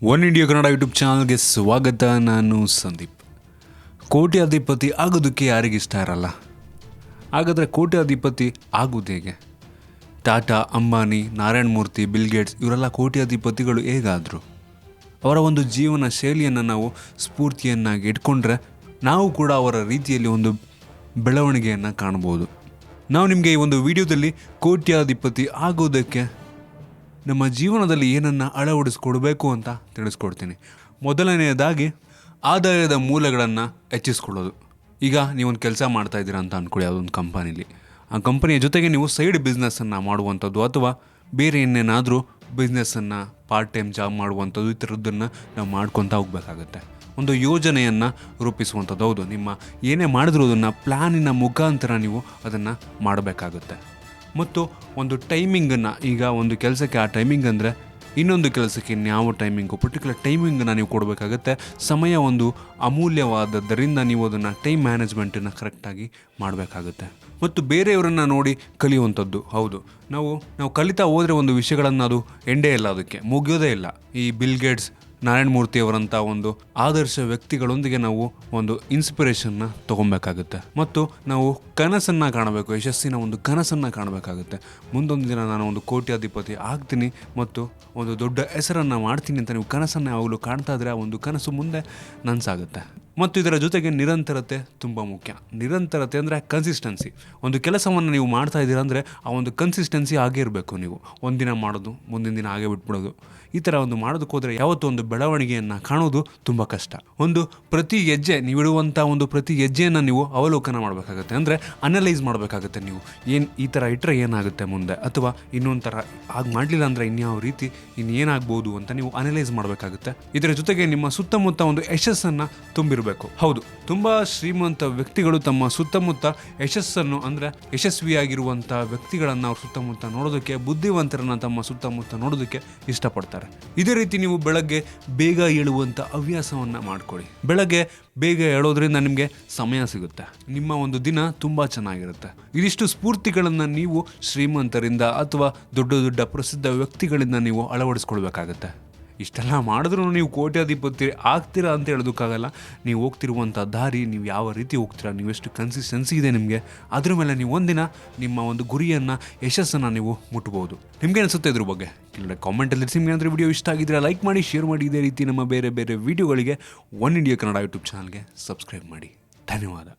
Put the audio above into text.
One India Kannada YouTube ಚಾನಲ್ಗೆ ಸ್ವಾಗತ. ನಾನು ಸಂದೀಪ್. ಕೋಟ್ಯಾಧಿಪತಿ ಆಗೋದಕ್ಕೆ ಯಾರಿಗಿಷ್ಟ ಇರಲ್ಲ? ಹಾಗಾದರೆ ಕೋಟ್ಯಾಧಿಪತಿ ಆಗೋದು ಹೇಗೆ? ಟಾಟಾ, ಅಂಬಾನಿ, ನಾರಾಯಣ ಮೂರ್ತಿ, ಬಿಲ್ ಗೇಟ್ಸ್ ಇವರೆಲ್ಲ ಕೋಟ್ಯಾಧಿಪತಿಗಳು ಹೇಗಾದರು? ಅವರ ಒಂದು ಜೀವನ ಶೈಲಿಯನ್ನು ನಾವು ಸ್ಫೂರ್ತಿಯನ್ನಾಗಿ ಇಟ್ಕೊಂಡ್ರೆ ನಾವು ಕೂಡ ಅವರ ರೀತಿಯಲ್ಲಿ ಒಂದು ಬೆಳವಣಿಗೆಯನ್ನು ಕಾಣ್ಬೋದು. ನಾವು ನಿಮಗೆ ಈ ಒಂದು ವಿಡಿಯೋದಲ್ಲಿ ಕೋಟ್ಯಾಧಿಪತಿ ಆಗೋದಕ್ಕೆ ನಮ್ಮ ಜೀವನದಲ್ಲಿ ಏನನ್ನು ಅಳವಡಿಸ್ಕೊಡ್ಬೇಕು ಅಂತ ತಿಳಿಸ್ಕೊಡ್ತೀನಿ. ಮೊದಲನೆಯದಾಗಿ ಆದಾಯದ ಮೂಲಗಳನ್ನು ಹೆಚ್ಚಿಸ್ಕೊಳ್ಳೋದು. ಈಗ ನೀವೊಂದು ಕೆಲಸ ಮಾಡ್ತಾಯಿದ್ದೀರಾ ಅಂತ ಅಂದ್ಕೊಳ್ಳಿ, ಯಾವುದೊಂದು ಕಂಪನಿಲಿ. ಆ ಕಂಪನಿಯ ಜೊತೆಗೆ ನೀವು ಸೈಡ್ ಬಿಸ್ನೆಸ್ಸನ್ನು ಮಾಡುವಂಥದ್ದು ಅಥವಾ ಬೇರೆ ಏನೇನಾದರೂ ಬಿಸ್ನೆಸ್ಸನ್ನು ಪಾರ್ಟ್ ಟೈಮ್ ಜಾಬ್ ಮಾಡುವಂಥದ್ದು, ಈ ಥರದ್ದನ್ನು ನಾವು ಮಾಡ್ಕೊತಾ ಹೋಗಬೇಕಾಗತ್ತೆ. ಒಂದು ಯೋಜನೆಯನ್ನು ರೂಪಿಸುವಂಥದ್ದು. ಹೌದು, ನಿಮ್ಮ ಏನೇ ಮಾಡಿದ್ರೂ ಅದನ್ನು ಪ್ಲ್ಯಾನಿನ ಮುಖಾಂತರ ನೀವು ಅದನ್ನು ಮಾಡಬೇಕಾಗುತ್ತೆ. ಮತ್ತು ಒಂದು ಟೈಮಿಂಗನ್ನು, ಈಗ ಒಂದು ಕೆಲಸಕ್ಕೆ ಆ ಟೈಮಿಂಗ್ ಅಂದರೆ ಇನ್ನೊಂದು ಕೆಲಸಕ್ಕೆ ಇನ್ಯಾವ ಟೈಮಿಂಗು, ಪರ್ಟಿಕ್ಯುಲರ್ ಟೈಮಿಂಗನ್ನು ನೀವು ಕೊಡಬೇಕಾಗುತ್ತೆ. ಸಮಯ ಒಂದು ಅಮೂಲ್ಯವಾದದ್ದರಿಂದ ನೀವು ಅದನ್ನು ಟೈಮ್ ಮ್ಯಾನೇಜ್ಮೆಂಟನ್ನು ಕರೆಕ್ಟಾಗಿ ಮಾಡಬೇಕಾಗುತ್ತೆ. ಮತ್ತು ಬೇರೆಯವರನ್ನು ನೋಡಿ ಕಲಿಯುವಂಥದ್ದು. ಹೌದು, ನಾವು ಕಲಿತಾ ಹೋದರೆ ಒಂದು ವಿಷಯಗಳನ್ನು ಅದು ಎಂಡೇ ಇಲ್ಲ, ಅದಕ್ಕೆ ಮುಗಿಯೋದೇ ಇಲ್ಲ. ಈ ಬಿಲ್ ಗೇಟ್ಸ್, ನಾರಾಯಣ ಮೂರ್ತಿಯವರಂಥ ಒಂದು ಆದರ್ಶ ವ್ಯಕ್ತಿಗಳೊಂದಿಗೆ ನಾವು ಒಂದು ಇನ್ಸ್ಪಿರೇಷನ್ನ ತೊಗೊಬೇಕಾಗುತ್ತೆ. ಮತ್ತು ನಾವು ಕನಸನ್ನು ಕಾಣಬೇಕು, ಯಶಸ್ಸಿನ ಒಂದು ಕನಸನ್ನು ಕಾಣಬೇಕಾಗುತ್ತೆ. ಮುಂದೊಂದು ದಿನ ನಾನು ಒಂದು ಕೋಟ್ಯಾಧಿಪತಿ ಆಗ್ತೀನಿ ಮತ್ತು ಒಂದು ದೊಡ್ಡ ಹೆಸರನ್ನು ಮಾಡ್ತೀನಿ ಅಂತ ನೀವು ಕನಸನ್ನು ಯಾವಾಗಲೂ ಕಾಣ್ತಾ ಇದ್ರೆ ಆ ಒಂದು ಕನಸು ಮುಂದೆ ನನಸಾಗುತ್ತೆ. ಮತ್ತು ಇದರ ಜೊತೆಗೆ ನಿರಂತರತೆ ತುಂಬ ಮುಖ್ಯ. ನಿರಂತರತೆ ಅಂದರೆ ಕನ್ಸಿಸ್ಟೆನ್ಸಿ. ಒಂದು ಕೆಲಸವನ್ನು ನೀವು ಮಾಡ್ತಾ ಇದ್ದೀರಾ ಅಂದರೆ ಆ ಒಂದು ಕನ್ಸಿಸ್ಟೆನ್ಸಿ ಆಗೇ ಇರಬೇಕು. ನೀವು ಒಂದಿನ ಮಾಡೋದು, ಮುಂದಿನ ದಿನ ಹಾಗೆ ಬಿಟ್ಬಿಡೋದು, ಈ ಥರ ಒಂದು ಮಾಡೋದಕ್ಕೆ ಹೋದರೆ ಯಾವತ್ತೂ ಒಂದು ಬೆಳವಣಿಗೆಯನ್ನು ಕಾಣೋದು ತುಂಬ ಕಷ್ಟ. ಒಂದು ಪ್ರತಿ ಹೆಜ್ಜೆ ನೀವಿಡುವಂಥ ಒಂದು ಪ್ರತಿ ಹೆಜ್ಜೆಯನ್ನು ನೀವು ಅವಲೋಕನ ಮಾಡಬೇಕಾಗುತ್ತೆ, ಅಂದರೆ ಅನಲೈಸ್ ಮಾಡಬೇಕಾಗುತ್ತೆ. ನೀವು ಈ ಥರ ಇಟ್ಟರೆ ಏನಾಗುತ್ತೆ ಮುಂದೆ, ಅಥವಾ ಇನ್ನೊಂದು ಥರ ಆಗ ಮಾಡಲಿಲ್ಲ ಅಂದರೆ ಇನ್ಯಾವ ರೀತಿ ಇನ್ನೇನಾಗ್ಬೋದು ಅಂತ ನೀವು ಅನಲೈಸ್ ಮಾಡಬೇಕಾಗುತ್ತೆ. ಇದರ ಜೊತೆಗೆ ನಿಮ್ಮ ಸುತ್ತಮುತ್ತ ಒಂದು ಯಶಸ್ಸನ್ನು ತುಂಬಿರಬೇಕು. ಹೌದು, ತುಂಬ ಶ್ರೀಮಂತ ವ್ಯಕ್ತಿಗಳು ತಮ್ಮ ಸುತ್ತಮುತ್ತ ಯಶಸ್ಸನ್ನು, ಅಂದರೆ ಯಶಸ್ವಿಯಾಗಿರುವಂಥ ವ್ಯಕ್ತಿಗಳನ್ನು ಅವ್ರ ಸುತ್ತಮುತ್ತ ನೋಡೋದಕ್ಕೆ, ಬುದ್ಧಿವಂತರನ್ನು ತಮ್ಮ ಸುತ್ತಮುತ್ತ ನೋಡೋದಕ್ಕೆ ಇಷ್ಟಪಡ್ತಾರೆ. ಇದೇ ರೀತಿ ನೀವು ಬೆಳಗ್ಗೆ ಬೇಗ ಏಳುವಂಥ ಹವ್ಯಾಸವನ್ನು ಮಾಡ್ಕೊಳ್ಳಿ. ಬೆಳಗ್ಗೆ ಬೇಗ ಹೇಳೋದ್ರಿಂದ ನಿಮಗೆ ಸಮಯ ಸಿಗುತ್ತೆ, ನಿಮ್ಮ ಒಂದು ದಿನ ತುಂಬ ಚೆನ್ನಾಗಿರುತ್ತೆ. ಇದಿಷ್ಟು ಸ್ಫೂರ್ತಿಗಳನ್ನು ನೀವು ಶ್ರೀಮಂತರಿಂದ ಅಥವಾ ದೊಡ್ಡ ದೊಡ್ಡ ಪ್ರಸಿದ್ಧ ವ್ಯಕ್ತಿಗಳಿಂದ ನೀವು ಅಳವಡಿಸ್ಕೊಳ್ಬೇಕಾಗತ್ತೆ. ಇಷ್ಟೆಲ್ಲ ಮಾಡಿದ್ರೂ ನೀವು ಕೋಟ್ಯಾಧಿಪತಿ ಆಗ್ತೀರಾ ಅಂತ ಹೇಳೋದಕ್ಕಾಗಲ್ಲ. ನೀವು ಹೋಗ್ತಿರುವಂಥ ದಾರಿ, ನೀವು ಯಾವ ರೀತಿ ಹೋಗ್ತೀರಾ, ನೀವು ಎಷ್ಟು ಕನ್ಸಿಸ್ಟೆನ್ಸಿ ಇದೆ ನಿಮಗೆ, ಅದ್ರ ಮೇಲೆ ನೀವು ಒಂದಿನ ನಿಮ್ಮ ಒಂದು ಗುರಿಯನ್ನು, ಯಶಸ್ಸನ್ನು ನೀವು ಮುಟ್ಬೋದು. ನಿಮಗೆ ಅನಿಸುತ್ತೆ ಇದ್ರ ಬಗ್ಗೆ? ಇಲ್ಲ ಕಾಮೆಂಟಲ್ಲಿ ನಿಮಗೆ ಅಂದರೆ ವಿಡಿಯೋ ಇಷ್ಟ ಆಗಿದ್ರೆ ಲೈಕ್ ಮಾಡಿ, ಶೇರ್ ಮಾಡಿ. ಇದೇ ರೀತಿ ನಮ್ಮ ಬೇರೆ ಬೇರೆ ವಿಡಿಯೋಗಳಿಗೆ ಒನ್ ಇಂಡಿಯಾ ಕನ್ನಡ ಯೂಟ್ಯೂಬ್ ಚಾನಲ್ಗೆ ಸಬ್ಸ್ಕ್ರೈಬ್ ಮಾಡಿ. ಧನ್ಯವಾದ.